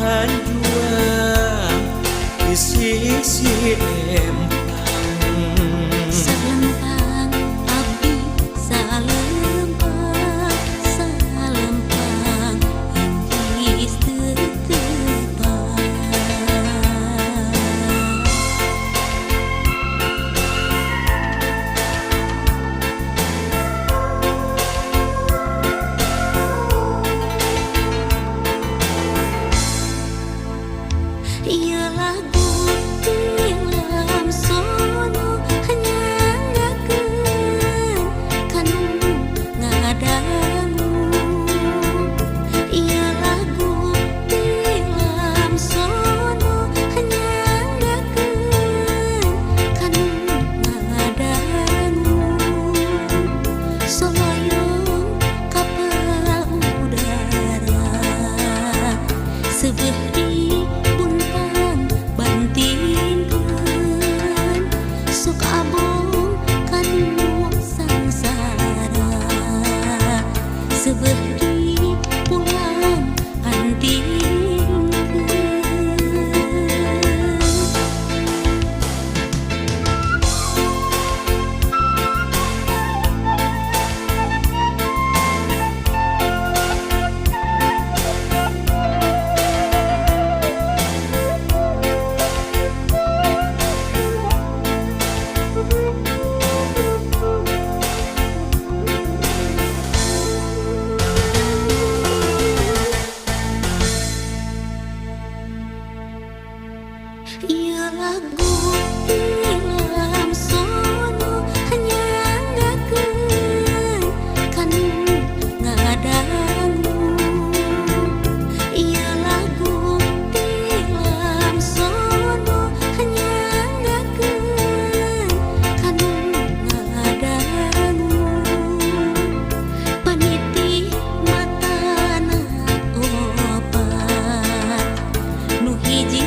hanjuang di sisi empang. Salempang abdi salempang salempang hindis tetepang. Ia lagu tilam sono hanyanggakeun kanu ngadangu. Ia lagu tilam sono hanyanggakeun kanu ngadangu. Soloyong kapal udara sebelah di bantingkeun sok abong kanu sangsara sebelah di pulang andingkeun. Ia lagu tilam sono hanyanggakeun kanu ngadangu. Ia lagu tilam sono hanyanggakeun kanu ngadangu. Paniti matana opat nu hiji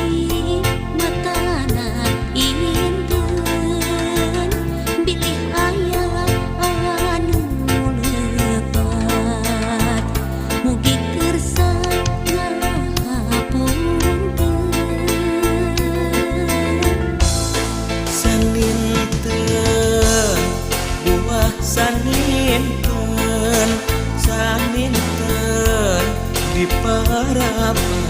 saninten di parapan.